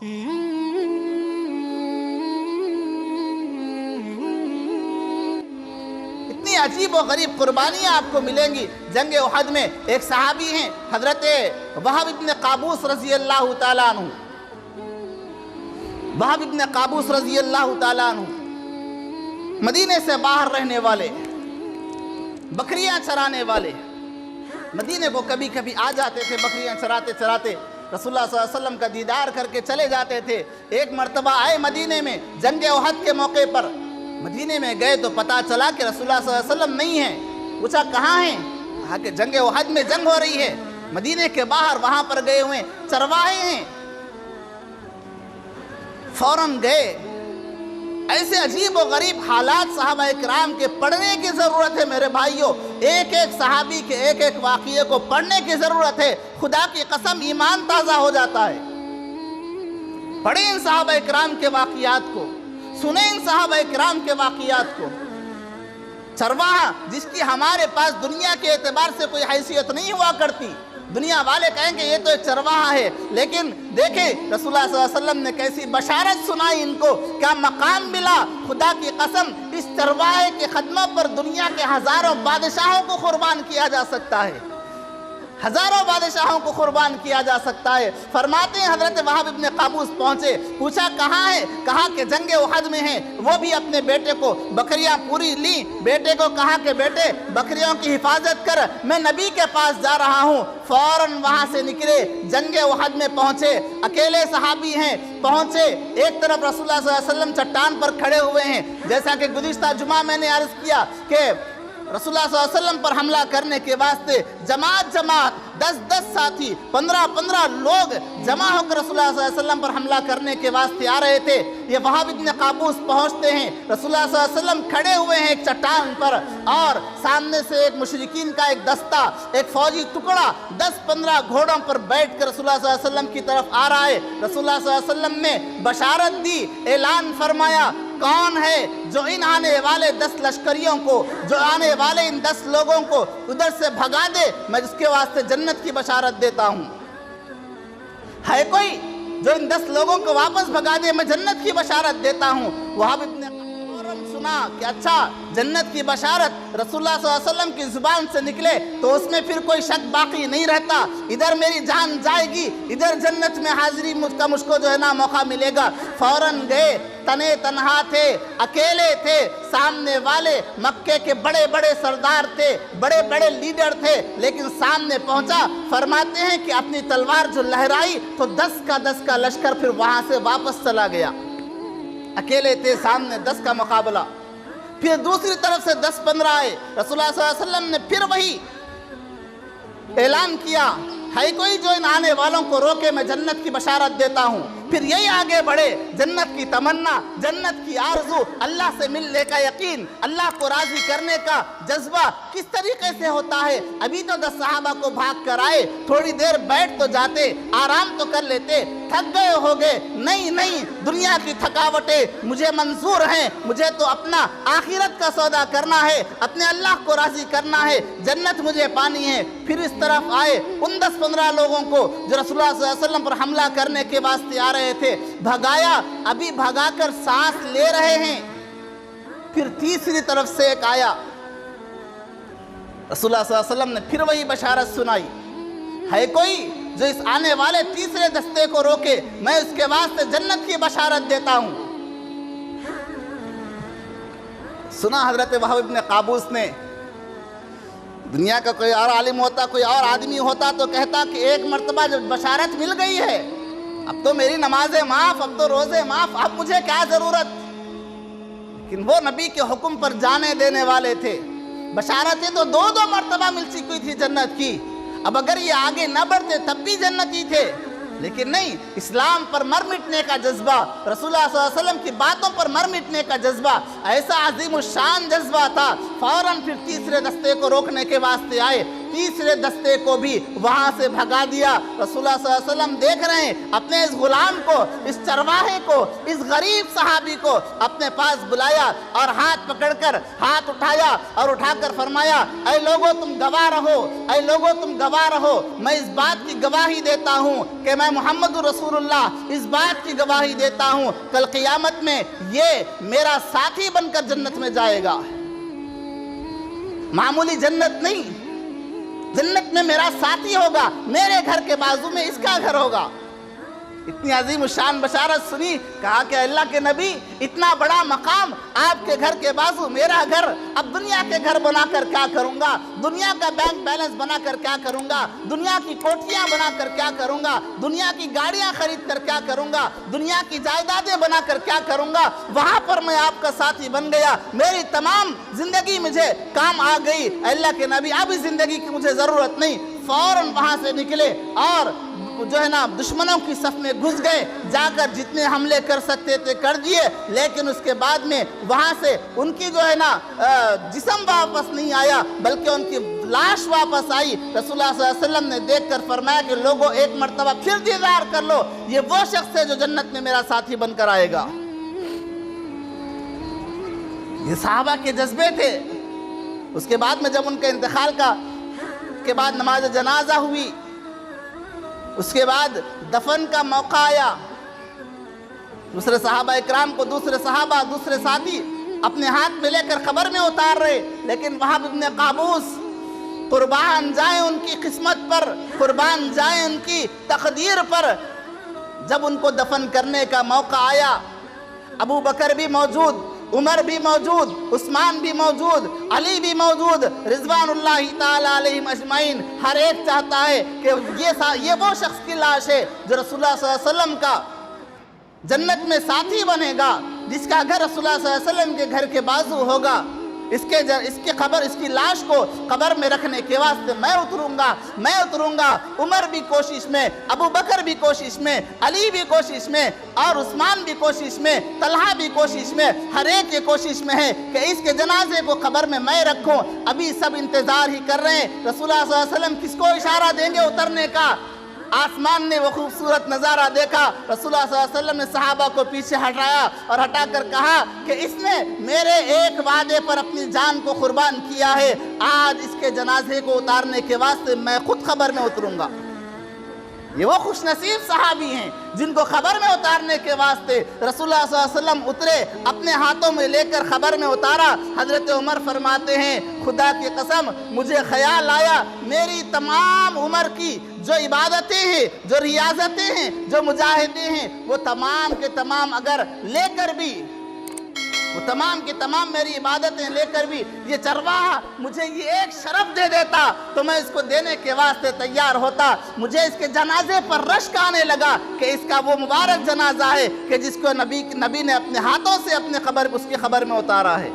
اتنی عجیب و غریب قربانیاں آپ کو ملیں گی۔ جنگ احد میں ایک صحابی ہیں حضرت وہب ابن قابوس رضی اللہ تعالیٰ عنہ، وہب ابن قابوس رضی اللہ تعالیٰ عنہ مدینے سے باہر رہنے والے، بکریاں چرانے والے، مدینے کو کبھی کبھی آ جاتے تھے بکریاں چراتے چراتے، رسول اللہ صلی اللہ علیہ وسلم کا دیدار کر کے چلے جاتے تھے۔ ایک مرتبہ آئے مدینے میں جنگ احد کے موقع پر، مدینے میں گئے تو پتہ چلا کہ رسول اللہ صلی اللہ علیہ وسلم نہیں ہیں۔ پوچھا کہاں ہیں؟ کہا کہ جنگ احد میں جنگ ہو رہی ہے، مدینے کے باہر وہاں پر گئے ہوئے چرواہے ہیں۔ فوراً گئے۔ ایسے عجیب و غریب حالات صحابہ اکرام کے پڑھنے کی ضرورت ہے میرے بھائیوں، ایک ایک صحابی کے ایک ایک واقعے کو پڑھنے کی ضرورت ہے، خدا کی قسم ایمان تازہ ہو جاتا ہے۔ پڑھیں ان صحابہ اکرام کے واقعات کو، سنیں ان صحابہ اکرام کے واقعات کو۔ چرواہا جس کی ہمارے پاس دنیا کے اعتبار سے کوئی حیثیت نہیں ہوا کرتی، دنیا والے کہیں کہ یہ تو ایک چرواہا ہے، لیکن دیکھیں رسول اللہ صلی اللہ علیہ وسلم نے کیسی بشارت سنائی ان کو، کیا مقام ملا۔ خدا کی قسم اس چرواہے کی خدمت پر دنیا کے ہزاروں بادشاہوں کو قربان کیا جا سکتا ہے، ہزاروں بادشاہوں کو قربان کیا جا سکتا ہے۔ فرماتے ہیں حضرت وہب ابن قابوس پہنچے، پوچھا کہاں ہے؟ کہا کہ جنگ احد میں ہیں۔ وہ بھی اپنے بیٹے کو بکریاں پوری لیں، بیٹے کو کہا کہ بیٹے بکریوں کی حفاظت کر، میں نبی کے پاس جا رہا ہوں۔ فوراً وہاں سے نکلے، جنگ احد میں پہنچے، اکیلے صحابی ہیں، پہنچے۔ ایک طرف رسول اللہ صلی اللہ علیہ وسلم چٹان پر کھڑے ہوئے ہیں، جیسا کہ گزشتہ جمعہ میں نے عرض کیا کہ رسول اللہ صلی اللہ علیہ وسلم پر حملہ کرنے کے واسطے جماعت 10 ساتھی 15 لوگ جمع ہو کر رسول اللہ صلی اللہ علیہ وسلم پر حملہ کرنے کے واسطے آ رہے تھے۔ یہ وہب ابن قابوس پہنچتے ہیں، رسول اللہ صلی اللہ علیہ وسلم کھڑے ہوئے ہیں ایک چٹان پر، اور سامنے سے ایک مشرکین کا ایک دستہ، ایک فوجی ٹکڑا 10-15 گھوڑوں پر بیٹھ کر رسول اللہ صلی اللہ علیہ وسلم کی طرف آ رہا ہے۔ رسول اللہ صلی اللہ علیہ وسلم نے بشارت دی، اعلان فرمایا، کون ہے جو ان آنے والے 10 لشکریوں کو، جو آنے والے ان 10 لوگوں کو ادھر سے بھگا دے، میں اس کے واسطے جنت کی بشارت دیتا ہوں۔ ہے کوئی جو ان 10 لوگوں کو واپس بھگا دے، میں جنت کی بشارت دیتا ہوں۔ وہب ابن فوراً سنا کہ اچھا جنت کی بشارت رسول اللہ صلی اللہ علیہ وسلم کی زبان سے نکلے تو اس میں پھر کوئی شک باقی نہیں رہتا، ادھر میری جان جائے گی، ادھر جنت میں حاضری مجھ کو جو ہے نا موقع ملے گا۔ فوراً گئے، تنے تنہا تھے، اکیلے تھے، سامنے والے مکے کے بڑے بڑے سردار تھے، بڑے بڑے لیڈر تھے، لیکن سامنے پہنچا، فرماتے ہیں کہ اپنی تلوار جو لہرائی تو 10 کا لشکر پھر وہاں سے واپس چلا گیا۔ اکیلے تھے، سامنے 10 کا مقابلہ۔ پھر دوسری طرف سے 10-15 آئے، رسول اللہ صلی اللہ علیہ وسلم نے پھر وہی اعلان کیا، ہے کوئی جو ان آنے والوں کو روکے، میں جنت کی بشارت دیتا ہوں۔ پھر یہی آگے بڑھے، جنت کی تمنا، جنت کی آرزو، اللہ سے ملنے کا یقین، اللہ کو راضی کرنے کا جذبہ کس طریقے سے ہوتا ہے۔ ابھی تو 10 صحابہ کو بھاگ کر آئے، تھوڑی دیر بیٹھ تو جاتے، آرام تو کر لیتے، تھک گئے ہو گئے، نہیں دنیا کی تھکاوٹیں مجھے منظور ہیں، مجھے تو اپنا آخرت کا سودا کرنا ہے، اپنے اللہ کو راضی کرنا ہے، جنت مجھے پانی ہے۔ پھر اس طرف آئے، ان 10-15 لوگوں کو جو رسول اللہ صلی اللہ علیہ وسلم پر حملہ کرنے کے واسطے آ رہے تھے، بھگایا، ابھی بھگا کر سانس لے رہے ہیں۔ پھر تیسری طرف سے ایک آیا، رسول اللہ صلی اللہ علیہ وسلم نے پھر وہی بشارت سنائی، ہے کوئی جو اس آنے والے تیسرے دستے کو روکے، میں اس کے واسطے جنت کی بشارت دیتا ہوں۔ سنا حضرت وہب ابن قابوس نے، دنیا کا کوئی اور عالم ہوتا، کوئی اور آدمی ہوتا تو کہتا کہ ایک مرتبہ جب بشارت مل گئی ہے، اب تو میری نمازیں معاف، اب تو روزے معاف، اب مجھے کیا ضرورت۔ لیکن وہ نبی کے حکم پر جانے دینے والے تھے، بشارتیں تو 2 مرتبہ مل چکی تھی جنت کی، اب اگر یہ آگے نہ بڑھتے تب بھی جنتی تھے، لیکن نہیں، اسلام پر مر مٹنے کا جذبہ، رسول اللہ صلی اللہ علیہ وسلم کی باتوں پر مر مٹنے کا جذبہ ایسا عظیم الشان جذبہ تھا۔ فوراً پھر تیسرے دستے کو روکنے کے واسطے آئے، تیسرے دستے کو بھی وہاں سے بھگا دیا۔ رسول اللہ صلی اللہ علیہ وسلم دیکھ رہے ہیں اپنے اس غلام کو، اس چرواہے کو، اس غریب صحابی کو اپنے پاس بلایا اور ہاتھ پکڑ کر ہاتھ اٹھایا اور اٹھا کر فرمایا، اے لوگوں تم گواہ رہو، اے لوگوں تم گواہ رہو، میں اس بات کی گواہی دیتا ہوں کہ میں محمد رسول اللہ اس بات کی گواہی دیتا ہوں کل قیامت میں یہ میرا ساتھی بن کر جنت میں جائے گا۔ معمولی جنت نہیں، جنت میں میرا ساتھی ہوگا، میرے گھر کے بازو میں اس کا گھر ہوگا۔ اتنی عظیم الشان بشارت سنی، کہا کہ اللہ کے نبی اتنا بڑا مقام، آپ کے گھر کے بازو میرا گھر، اب دنیا کے گھر بنا کر کیا کروں گا، دنیا کا بینک بیلنس بنا کر کیا کروں گا، دنیا کی کوٹھیاں بنا کر کیا کروں گا، دنیا کی گاڑیاں خرید کر کیا کروں گا، دنیا کی جائیدادیں بنا کر کیا کروں گا، وہاں پر میں آپ کا ساتھی بن گیا، میری تمام زندگی مجھے کام آ گئی۔ اللہ کے نبی اب اس زندگی کی مجھے ضرورت نہیں، فوراً وہاں سے نکلے اور جو ہے نا دشمنوں کی صف میں گھس گئے، جا کر جتنے حملے کر سکتے تھے کر دیے، لیکن اس کے بعد میں وہاں سے ان کی جو ہے نا جسم واپس نہیں آیا بلکہ ان کی لاش واپس آئی۔ رسول اللہ صلی اللہ علیہ وسلم نے دیکھ کر فرمایا کہ لوگوں ایک مرتبہ پھر دیدار کر لو، یہ وہ شخص ہے جو جنت میں میرا ساتھی بن کر آئے گا۔ یہ صحابہ کے جذبے تھے۔ اس کے بعد میں جب ان کے انتقال کے بعد نماز جنازہ ہوئی، اس کے بعد دفن کا موقع آیا، دوسرے صحابہ اکرام کو دوسرے صحابہ دوسرے ساتھی اپنے ہاتھ میں لے کر قبر میں اتار رہے، لیکن وہب ابن قابوس قربان جائیں ان کی قسمت پر، قربان جائیں ان کی تقدیر پر، جب ان کو دفن کرنے کا موقع آیا، ابو بکر بھی موجود، عمر بھی موجود، عثمان بھی موجود، علی بھی موجود، رضوان اللہ تعالیٰ علیہم اجمعین، ہر ایک چاہتا ہے کہ یہ وہ شخص کی لاش ہے جو رسول اللہ صلی اللہ علیہ وسلم کا جنت میں ساتھی بنے گا، جس کا گھر رسول اللہ صلی اللہ علیہ وسلم کے گھر کے بازو ہوگا۔ اس کی قبر، اس کی لاش کو قبر میں رکھنے کے واسطے میں اتروں گا۔ عمر بھی کوشش میں، ابو بکر بھی کوشش میں، علی بھی کوشش میں، اور عثمان بھی کوشش میں، طلحہ بھی کوشش میں، ہر ایک یہ کوشش میں ہے کہ اس کے جنازے کو قبر میں رکھوں۔ ابھی سب انتظار ہی کر رہے ہیں رسول اللہ صلی اللہ علیہ وسلم کس کو اشارہ دیں گے اترنے کا۔ آسمان نے وہ خوبصورت نظارہ دیکھا، رسول اللہ صلی اللہ علیہ وسلم نے صحابہ کو پیچھے ہٹایا اور ہٹا کر کہا کہ اس نے میرے ایک وعدے پر اپنی جان کو قربان کیا ہے، آج اس کے جنازے کو اتارنے کے واسطے میں خود قبر میں اتروں گا۔ یہ وہ خوش نصیب صحابی ہیں جن کو قبر میں اتارنے کے واسطے رسول اللہ صلی اللہ علیہ وسلم اترے، اپنے ہاتھوں میں لے کر قبر میں اتارا۔ حضرت عمر فرماتے ہیں خدا کی قسم مجھے خیال آیا میری تمام عمر کی جو عبادتیں ہیں، جو ریاضتیں ہیں، جو مجاہدیں ہیں، وہ تمام کے تمام اگر لے کر بھی، وہ تمام کی تمام میری عبادتیں لے کر بھی یہ چرواہا مجھے یہ ایک شرف دے دیتا تو میں اس کو دینے کے واسطے تیار ہوتا۔ مجھے اس کے جنازے پر رشک آنے لگا کہ اس کا وہ مبارک جنازہ ہے کہ جس کو نبی نے اپنے ہاتھوں سے اس کی قبر میں اتارا ہے۔